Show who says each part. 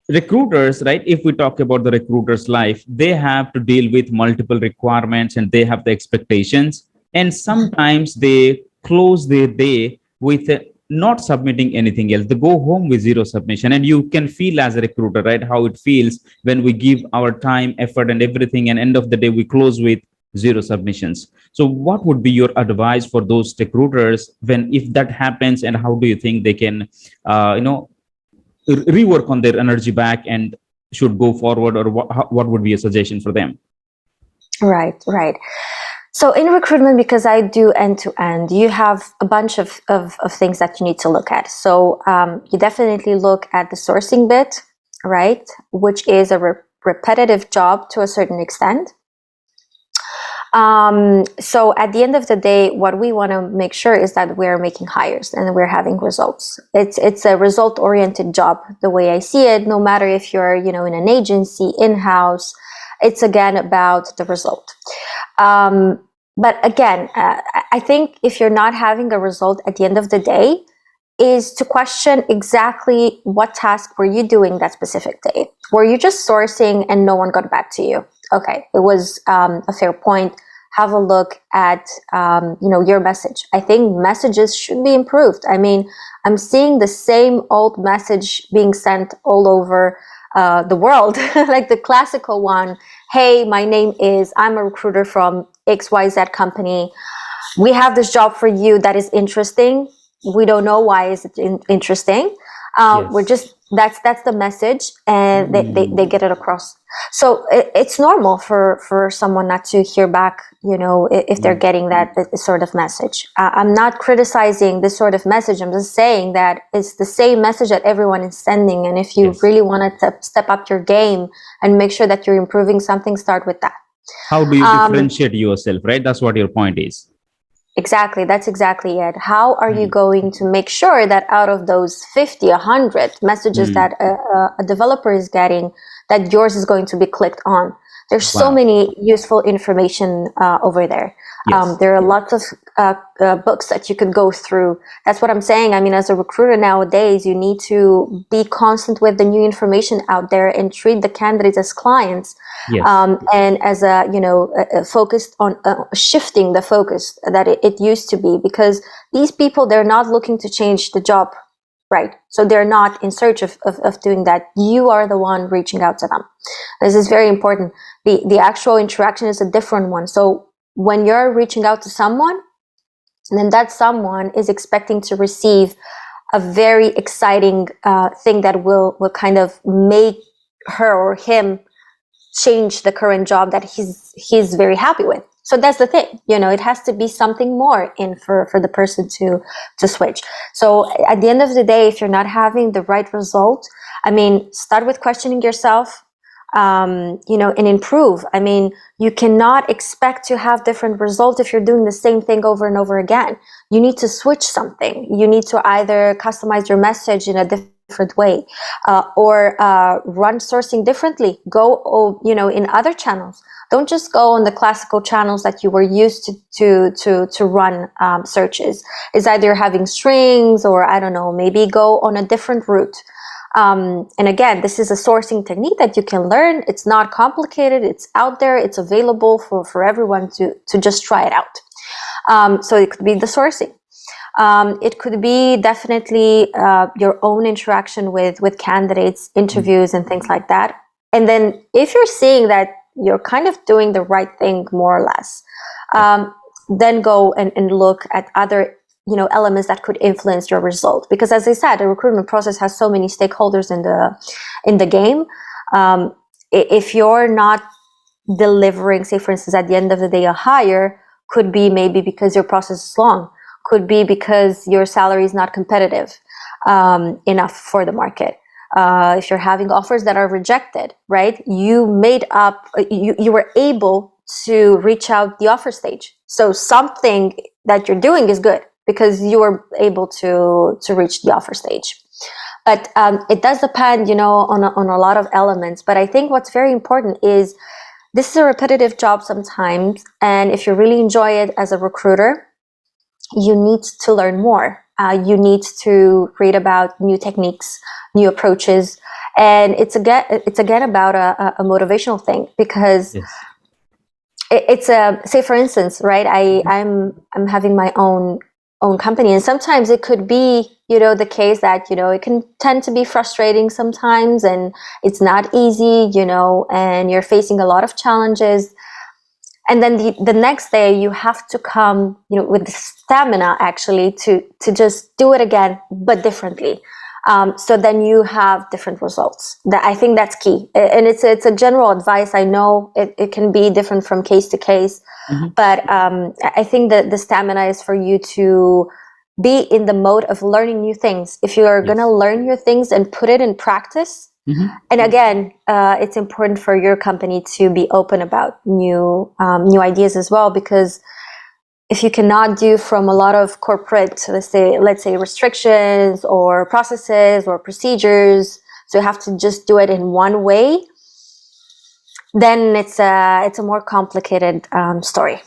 Speaker 1: recruiters, right? If we talk about the recruiter's life, they have to deal with multiple requirements and they have the expectations. And sometimes they close their day with not submitting anything else. They go home with zero submission. And you can feel as a recruiter, right, how it feels when we give our time, effort, and everything. And end of the day, we close with zero submissions. So, what would be your advice for those recruiters when if that happens, and how do you think they can, you know, rework on their energy back and should go forward, or what would be a suggestion for them?
Speaker 2: Right, right. So in recruitment, because I do end to end, you have a bunch of things that you need to look at. So you definitely look at the sourcing bit, right, which is a repetitive job to a certain extent. So at the end of the day, what we want to make sure is that we're making hires and we're having results. It's a result oriented job, the way I see it. No matter if you're, you know, in an agency, in-house, it's again about the result. But again, I think if you're not having a result at the end of the day, is to question exactly what task were you doing that specific day. Were you just sourcing and no one got back to you? Okay, it was a fair point. Have a look at you know, your message. I think messages should be improved. I mean, I'm seeing the same old message being sent all over the world, like the classical one. Hey, my name is, I'm a recruiter from XYZ company. We have this job for you that is interesting. We don't know why is it interesting. We're
Speaker 1: Yes.
Speaker 2: just, that's the message, and they
Speaker 1: Mm.
Speaker 2: get it across. So it's normal for someone not to hear back, you know, if they're getting that sort of message. I'm not criticizing this sort of message. I'm just saying that it's the same message that everyone is sending. And if you
Speaker 1: Yes.
Speaker 2: really want to step up your game and make sure that you're improving something, start with that.
Speaker 1: How do you
Speaker 2: Um,
Speaker 1: differentiate yourself, right? That's what your point is.
Speaker 2: Exactly, that's exactly it. How are you
Speaker 1: Mm.
Speaker 2: going to make sure that out of those 50, 100 messages
Speaker 1: Mm.
Speaker 2: that a developer is getting, that yours is going to be clicked on? There's so
Speaker 1: Wow.
Speaker 2: many useful information over there.
Speaker 1: Yes.
Speaker 2: There are lots of books that you could go through. That's what I'm saying. I mean, as a recruiter nowadays, you need to be constant with the new information out there and treat the candidates as clients,
Speaker 1: Yes.
Speaker 2: and as a, you know, focused on shifting the focus that it used to be, because these people, they're not looking to change the job, right? So they're not in search of doing that. You are the one reaching out to them. This is very important. The actual interaction is a different one. So when you're reaching out to someone, then that someone is expecting to receive a very exciting thing that will kind of make her or him change the current job that he's very happy with. So that's the thing, you know, it has to be something more in for the person to switch. So at the end of the day, if you're not having the right result, I mean, start with questioning yourself, you know, and improve. I mean, you cannot expect to have different results if you're doing the same thing over and over again. You need to switch something. You need to either customize your message in a different way, or run sourcing differently. Go, you know, in other channels. Don't just go on the classical channels that you were used to run searches. It's either having strings, or I don't know, maybe go on a different route. And again, this is a sourcing technique that you can learn. It's not complicated. It's out there. It's available for everyone to just try it out. So it could be the sourcing. It could be definitely your own interaction with candidates,
Speaker 1: Mm.
Speaker 2: interviews, and things like that. And then if you're seeing that you're kind of doing the right thing, more or less,
Speaker 1: Yes.
Speaker 2: then go and look at other, you know, elements that could influence your result. Because as I said, the recruitment process has so many stakeholders in the game. If you're not delivering, say for instance, at the end of the day, a hire, could be maybe because your process is long, could be because your salary is not competitive enough for the market. If you're having offers that are rejected, right? You made up, you were able to reach out the offer stage. So something that you're doing is good because you were able to reach the offer stage. But it does depend, you know, on a lot of elements. But I think what's very important is this is a repetitive job sometimes. And if you really enjoy it as a recruiter, you need to learn more. You need to read about new techniques, new approaches, And it's again about a motivational thing, because
Speaker 1: Yes.
Speaker 2: it's a, say for instance, right, I'm having my own company, and sometimes it could be, the case that, it can tend to be frustrating sometimes, and it's not easy, and you're facing a lot of challenges. And then the next day you have to come, with the stamina actually to just do it again, but differently. So then you have different results. That, I think that's key. And it's a general advice. I know it can be different from case to case, but I think that the stamina is for you to be in the mode of learning new things. If you are going to learn new things and put it in practice, and again, it's important for your company to be open about new ideas as well, because if you cannot do from a lot of corporate, let's say restrictions or processes or procedures, so you have to just do it in one way, then it's a more complicated story.